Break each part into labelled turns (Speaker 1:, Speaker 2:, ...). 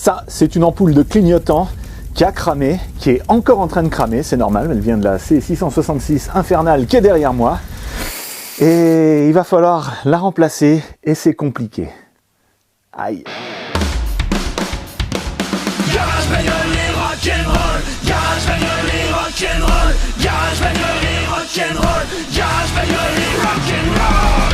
Speaker 1: Ça, c'est une ampoule de clignotant qui a cramé, qui est encore en train de cramer, c'est normal, elle vient de la C666 infernale qui est derrière moi. Et il va falloir la remplacer et c'est compliqué. Aïe.
Speaker 2: Garage bagnole et rock'n'roll, garage bagnole et rock'n'roll, garage bagnole et rock'n'roll, garage bagnole et rock'n'roll.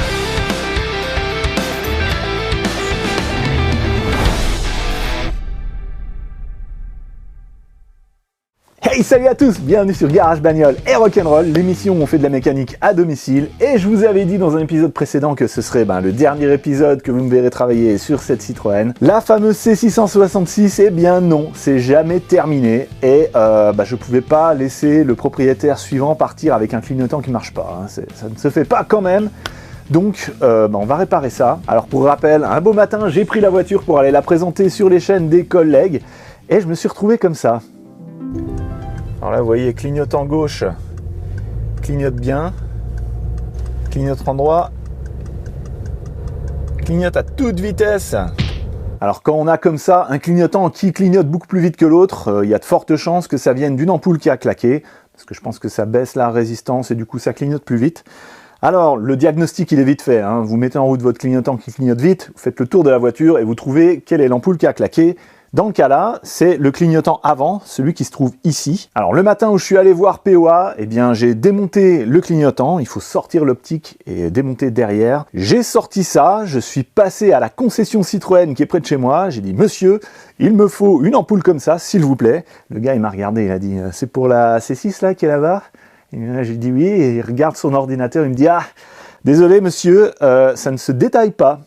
Speaker 1: Hey, salut à tous, bienvenue sur Garage Bagnole et Rock'n'Roll, l'émission où on fait de la mécanique à domicile. Et je vous avais dit dans un épisode précédent que ce serait le dernier épisode que vous me verrez travailler sur cette Citroën. La fameuse C666, eh bien non, c'est jamais terminé. Et je pouvais pas laisser le propriétaire suivant partir avec un clignotant qui marche pas. Hein. Ça ne se fait pas quand même. Donc on va réparer ça. Alors pour rappel, un beau matin, j'ai pris la voiture pour aller la présenter sur les chaînes des collègues. Et je me suis retrouvé comme ça. Alors là, vous voyez, clignotant gauche, clignote bien, clignote endroit, clignote à toute vitesse. Alors quand on a comme ça un clignotant qui clignote beaucoup plus vite que l'autre, il y a de fortes chances que ça vienne d'une ampoule qui a claqué, parce que je pense que ça baisse la résistance et du coup ça clignote plus vite. Alors le diagnostic il est vite fait, hein. Vous mettez en route votre clignotant qui clignote vite, vous faites le tour de la voiture et vous trouvez quelle est l'ampoule qui a claqué. Dans le cas là, c'est le clignotant avant, celui qui se trouve ici. Alors le matin où je suis allé voir POA, eh bien j'ai démonté le clignotant, il faut sortir l'optique et démonter derrière. J'ai sorti ça, je suis passé à la concession Citroën qui est près de chez moi, j'ai dit « Monsieur, il me faut une ampoule comme ça, s'il vous plaît ». Le gars il m'a regardé, il a dit « C'est pour la C6 là qui est là-bas ?» Et là j'ai dit « Oui » et il regarde son ordinateur, il me dit « Ah, désolé monsieur, ça ne se détaille pas ».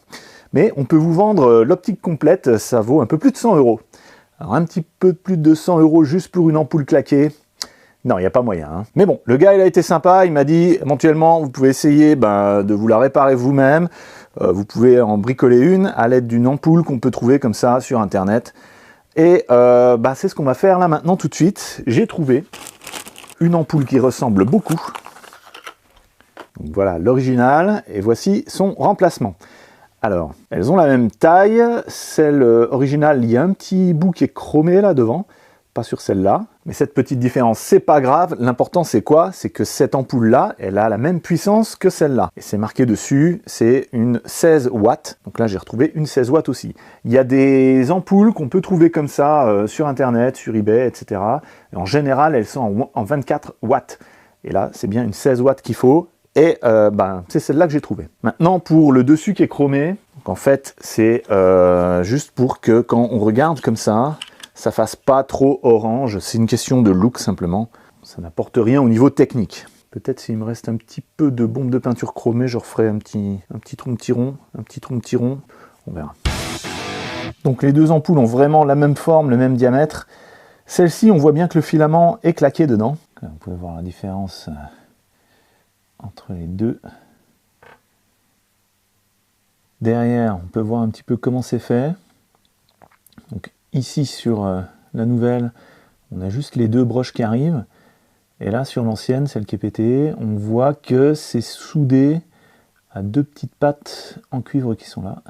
Speaker 1: Mais on peut vous vendre l'optique complète, ça vaut un peu plus de 100 €. Alors un petit peu plus de 100 € juste pour une ampoule claquée, non, il n'y a pas moyen. Hein. Mais bon, le gars il a été sympa, il m'a dit éventuellement vous pouvez essayer de vous la réparer vous-même. Vous pouvez en bricoler une à l'aide d'une ampoule qu'on peut trouver comme ça sur internet. Et c'est ce qu'on va faire là maintenant tout de suite. J'ai trouvé une ampoule qui ressemble beaucoup. Donc voilà l'original et voici son remplacement. Alors, elles ont la même taille, celle originale, il y a un petit bout qui est chromé là devant, pas sur celle-là, mais cette petite différence, c'est pas grave, l'important c'est quoi? C'est que cette ampoule-là, elle a la même puissance que celle-là. Et c'est marqué dessus, c'est une 16 watts, donc là j'ai retrouvé une 16 watts aussi. Il y a des ampoules qu'on peut trouver comme ça sur internet, sur eBay, etc. Et en général, elles sont en 24 watts. Et là, c'est bien une 16 watts qu'il faut. Et c'est celle-là que j'ai trouvée. Maintenant, pour le dessus qui est chromé, donc en fait, c'est juste pour que quand on regarde comme ça fasse pas trop orange. C'est une question de look simplement. Ça n'apporte rien au niveau technique. Peut-être s'il me reste un petit peu de bombe de peinture chromée, je referai un petit tronc-tiron, on verra. Donc les deux ampoules ont vraiment la même forme, le même diamètre. Celle-ci, on voit bien que le filament est claqué dedans. Vous pouvez voir la différence entre les deux. Derrière, on peut voir un petit peu comment c'est fait. Donc ici sur la nouvelle, on a juste les deux broches qui arrivent. Et là sur l'ancienne, celle qui est pétée, on voit que c'est soudé à deux petites pattes en cuivre qui sont là.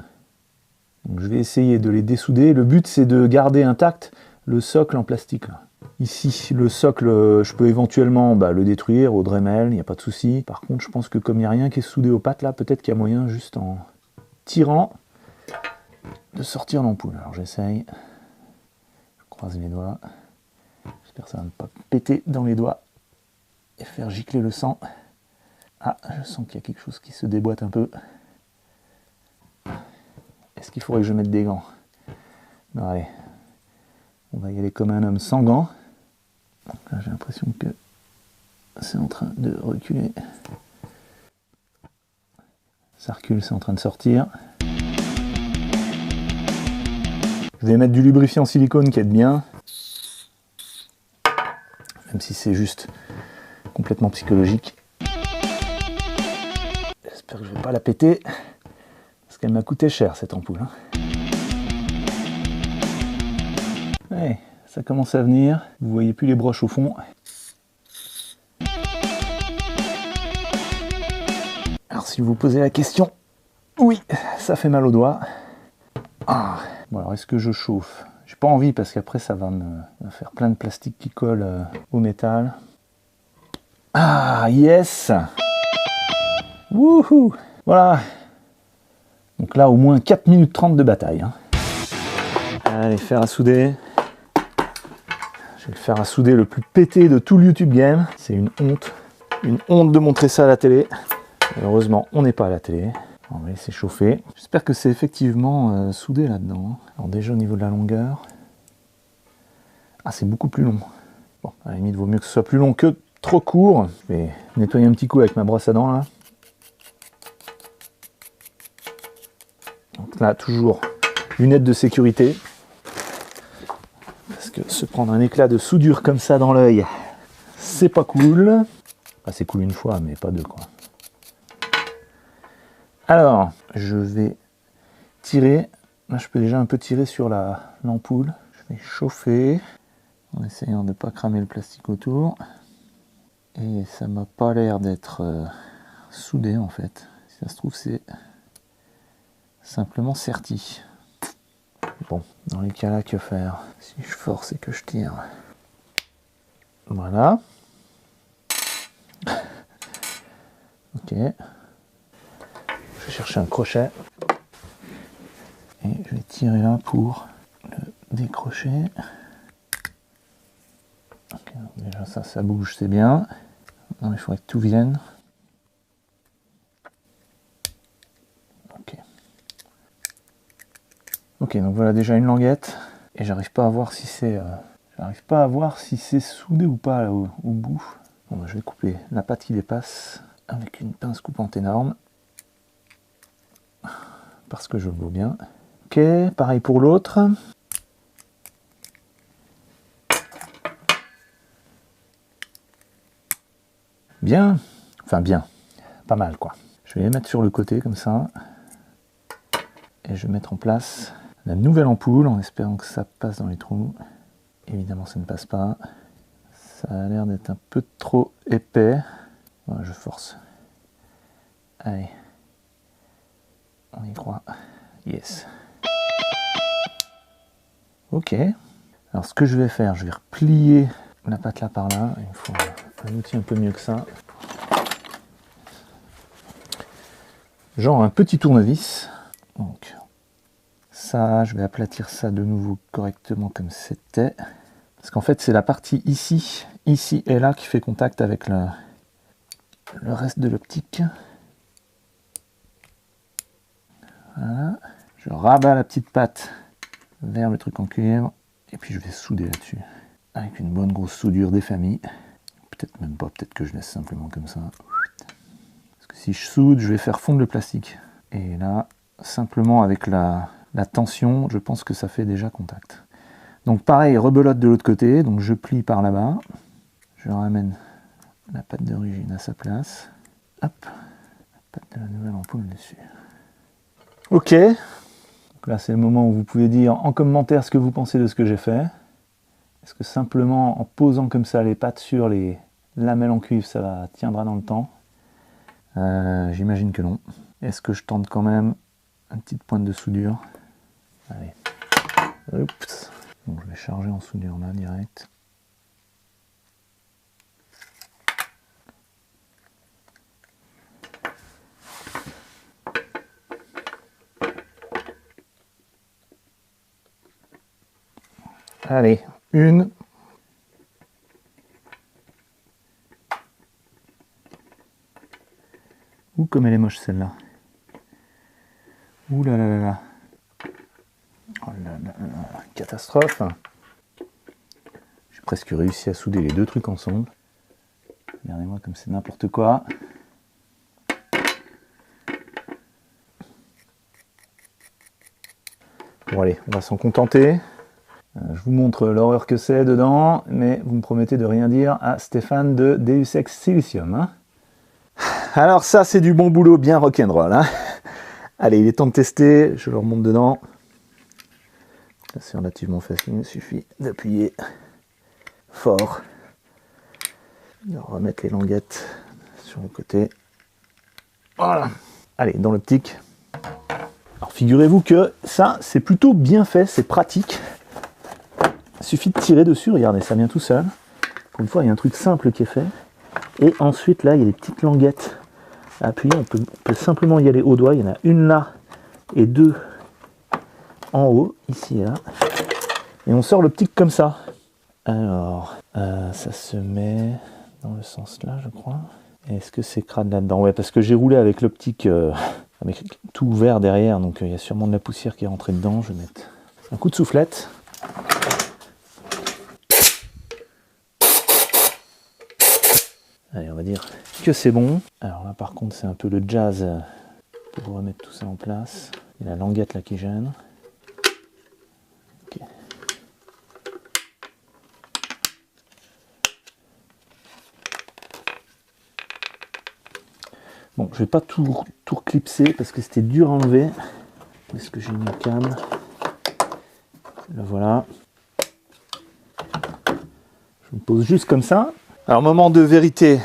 Speaker 1: Donc je vais essayer de les dessouder. Le but c'est de garder intact le socle en plastique là. Ici, le socle, je peux éventuellement le détruire au Dremel, il n'y a pas de souci. Par contre, je pense que comme il n'y a rien qui est soudé aux pattes, là, peut-être qu'il y a moyen, juste en tirant, de sortir l'ampoule. Alors j'essaye, je croise les doigts, j'espère que ça ne va pas péter dans les doigts et faire gicler le sang. Ah, je sens qu'il y a quelque chose qui se déboîte un peu. Est-ce qu'il faudrait que je mette des gants? Non, allez. On va y aller comme un homme sans gants. Donc là, j'ai l'impression que c'est en train de reculer. Ça recule, c'est en train de sortir. Je vais mettre du lubrifiant silicone qui aide bien. Même si c'est juste complètement psychologique. J'espère que je ne vais pas la péter. Parce qu'elle m'a coûté cher cette ampoule. Hein. Ouais, ça commence à venir. Vous voyez plus les broches au fond. Alors si vous vous posez la question, oui, ça fait mal aux doigts. Ah. Bon alors est-ce que je chauffe? J'ai pas envie parce qu'après ça va me faire plein de plastique qui colle au métal. Ah, yes! Wouhou! Voilà. Donc là, au moins 4 minutes 30 de bataille. Hein. Allez, fer à souder. Je vais le fer à souder le plus pété de tout le YouTube Game. C'est une honte. Une honte de montrer ça à la télé. Heureusement, on n'est pas à la télé. On va laisser chauffer. J'espère que c'est effectivement soudé là-dedans. Alors déjà au niveau de la longueur. Ah, c'est beaucoup plus long. Bon, à la limite, il vaut mieux que ce soit plus long que trop court. Je vais nettoyer un petit coup avec ma brosse à dents là. Donc là, toujours lunettes de sécurité. Parce que se prendre un éclat de soudure comme ça dans l'œil, c'est pas cool. Enfin, c'est cool une fois, mais pas deux quoi. Alors, je vais tirer. Là, je peux déjà un peu tirer sur l'ampoule. Je vais chauffer en essayant de ne pas cramer le plastique autour. Et ça m'a pas l'air d'être soudé en fait. Si ça se trouve, c'est simplement serti. Bon, dans les cas là, que faire? Si je force et que je tire. Voilà. Ok. Je vais chercher un crochet. Et je vais tirer là pour le décrocher. Ok, déjà ça bouge, c'est bien. Non, il faudrait que tout vienne. Ok, donc voilà déjà une languette. Et j'arrive pas à voir si c'est soudé ou pas là, au bout. Bon, bah, je vais couper la pâte qui dépasse avec une pince coupante énorme. Parce que je le vaux bien. Ok, pareil pour l'autre. Bien. Enfin bien. Pas mal quoi. Je vais les mettre sur le côté comme ça. Et je vais mettre en place la nouvelle ampoule en espérant que ça passe dans les trous. Évidemment ça ne passe pas. Ça a l'air d'être un peu trop épais. Voilà, je force. Allez. On y croit. Yes. Ok. Alors ce que je vais faire, je vais replier la pâte là par là. Il me faut un outil un peu mieux que ça. Genre un petit tournevis. Donc ça, je vais aplatir ça de nouveau correctement comme c'était. Parce qu'en fait, c'est la partie ici et là qui fait contact avec le reste de l'optique. Voilà. Je rabats la petite pâte vers le truc en cuivre. Et puis je vais souder là-dessus. Avec une bonne grosse soudure des familles. Peut-être même pas, peut-être que je laisse simplement comme ça. Parce que si je soude, je vais faire fondre le plastique. Et là, simplement avec la tension, je pense que ça fait déjà contact. Donc pareil, rebelote de l'autre côté, donc je plie par là-bas. Je ramène la pâte d'origine à sa place. Hop, la pâte de la nouvelle ampoule dessus. Ok, donc là c'est le moment où vous pouvez dire en commentaire ce que vous pensez de ce que j'ai fait. Est-ce que simplement en posant comme ça les pâtes sur les lamelles en cuivre, ça tiendra dans le temps? J'imagine que non. Est-ce que je tente quand même une petite pointe de soudure? Allez. Oups. Donc je vais charger en soudure là direct. Allez, une. Ouh, comme elle est moche celle-là. Ouh là là là là. Oh là là là, catastrophe. J'ai presque réussi à souder les deux trucs ensemble. Regardez-moi comme c'est n'importe quoi. Bon allez, on va s'en contenter. Je vous montre l'horreur que c'est dedans, mais vous me promettez de rien dire à Stéphane de Deus Ex Silicium. Hein. Alors ça, c'est du bon boulot bien rock'n'roll. Hein. Allez, il est temps de tester. Je le remonte dedans. C'est relativement facile, il suffit d'appuyer fort. De remettre les languettes sur le côté. Voilà. Allez, dans l'optique. Alors figurez-vous que ça, c'est plutôt bien fait, c'est pratique. Il suffit de tirer dessus, regardez, ça vient tout seul. Pour une fois, il y a un truc simple qui est fait. Et ensuite, là, il y a des petites languettes à appuyer. On peut simplement y aller au doigt. Il y en a une là et deux en haut, ici et là. Et on sort l'optique comme ça. Alors, ça se met dans le sens là, je crois. Est-ce que c'est crade là-dedans? Ouais, parce que j'ai roulé avec l'optique avec tout ouvert derrière, donc il y a sûrement de la poussière qui est rentrée dedans. Je vais mettre un coup de soufflette. Allez, on va dire que c'est bon. Alors là, par contre, c'est un peu le jazz pour remettre tout ça en place. Il y a la languette là qui gêne. Okay. Bon, je vais pas tout clipser parce que c'était dur à enlever. Où est-ce que j'ai mis le câble? Là, voilà. Je me pose juste comme ça. Alors, moment de vérité.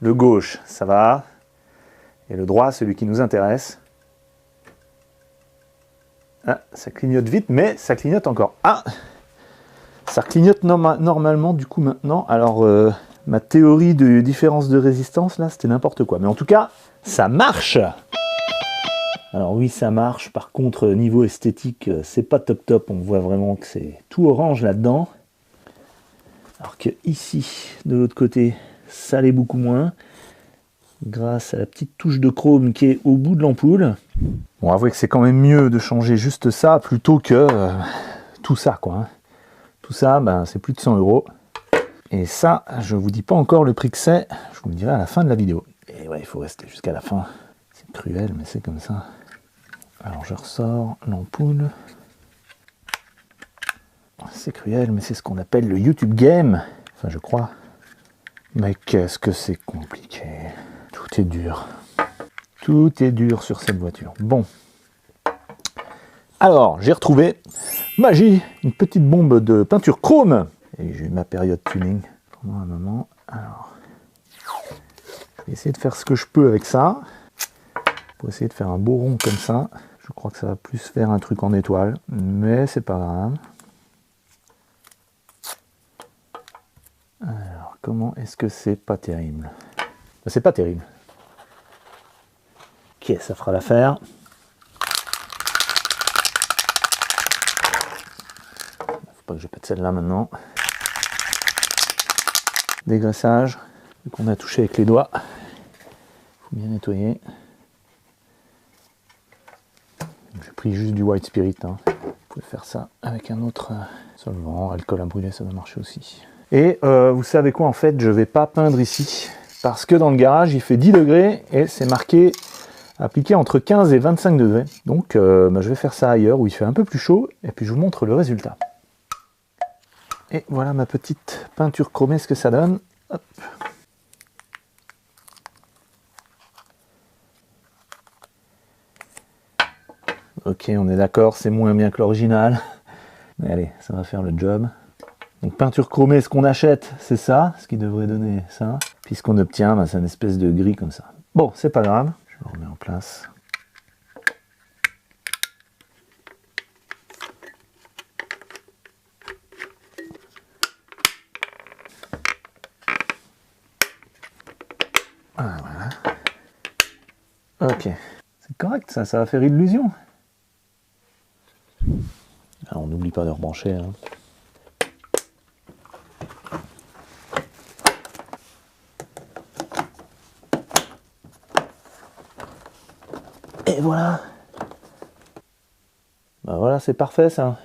Speaker 1: Le gauche, ça va. Et le droit, celui qui nous intéresse. Ah, ça clignote vite, mais ça clignote encore. Ah, ça clignote normalement, du coup, maintenant. Alors, ma théorie de différence de résistance, là, c'était n'importe quoi. Mais en tout cas, ça marche. Alors oui, ça marche. Par contre, niveau esthétique, c'est pas top top. On voit vraiment que c'est tout orange là-dedans. Alors que ici, de l'autre côté, ça l'est beaucoup moins. Grâce à la petite touche de chrome qui est au bout de l'ampoule. Bon, avouez que c'est quand même mieux de changer juste ça plutôt que tout ça, quoi. Hein. Tout ça, ben, c'est plus de 100 €. Et ça, je vous dis pas encore le prix que c'est. Je vous le dirai à la fin de la vidéo. Et ouais, il faut rester jusqu'à la fin. C'est cruel, mais c'est comme ça. Alors, je ressors l'ampoule. C'est cruel, mais c'est ce qu'on appelle le YouTube Game. Enfin, je crois. Mais qu'est-ce que c'est compliqué. Tout est dur. Tout est dur sur cette voiture. Bon. Alors, j'ai retrouvé magie, une petite bombe de peinture chrome. Et j'ai eu ma période tuning pendant un moment. Alors, je vais essayer de faire ce que je peux avec ça. Pour essayer de faire un beau rond comme ça. Je crois que ça va plus faire un truc en étoile. Mais c'est pas grave. Alors, comment est-ce que c'est pas terrible? C'est pas terrible. Ok, ça fera l'affaire. Faut pas que je pète celle-là maintenant. Dégraissage. Vu qu'on a touché avec les doigts. Faut bien nettoyer. J'ai pris juste du White Spirit. Hein. Vous pouvez faire ça avec un autre solvant. Alcool à brûler, ça va marcher aussi. Et vous savez quoi, en fait, je vais pas peindre ici. Parce que dans le garage, il fait 10 degrés et c'est marqué appliqué entre 15 et 25 degrés. Donc je vais faire ça ailleurs où il fait un peu plus chaud et puis je vous montre le résultat. Et voilà ma petite peinture chromée, ce que ça donne. Hop. Ok, on est d'accord, c'est moins bien que l'original. Mais allez, ça va faire le job. Donc peinture chromée, ce qu'on achète, c'est ça, ce qui devrait donner ça. Puis ce qu'on obtient, ben, c'est une espèce de gris comme ça. Bon, c'est pas grave, je le remets en place. Ah, voilà. Ok, c'est correct ça va faire illusion. Alors, on n'oublie pas de rebrancher. Hein. Et voilà. Ben voilà, c'est parfait ça.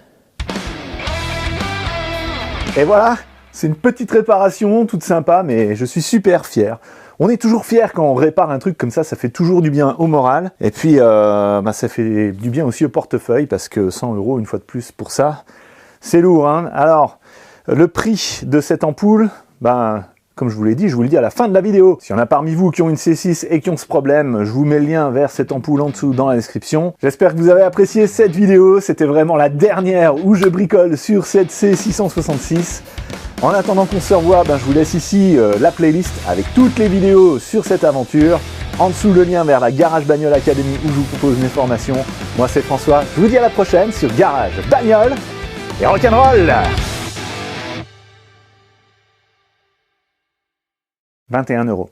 Speaker 1: Et voilà, c'est une petite réparation, toute sympa, mais je suis super fier. On est toujours fier quand on répare un truc comme ça fait toujours du bien au moral. Et puis, bah, ça fait du bien aussi au portefeuille, parce que 100 € une fois de plus pour ça, c'est lourd. Hein. Alors, le prix de cette ampoule, ben, comme je vous l'ai dit, je vous le dis à la fin de la vidéo. S'il y en a parmi vous qui ont une C6 et qui ont ce problème, je vous mets le lien vers cette ampoule en dessous dans la description. J'espère que vous avez apprécié cette vidéo. C'était vraiment la dernière où je bricole sur cette C666. En attendant qu'on se revoie, ben, je vous laisse ici la playlist avec toutes les vidéos sur cette aventure. En dessous, le lien vers la Garage Bagnole Academy où je vous propose mes formations. Moi, c'est François. Je vous dis à la prochaine sur Garage Bagnole et rock'n'roll. 21 €.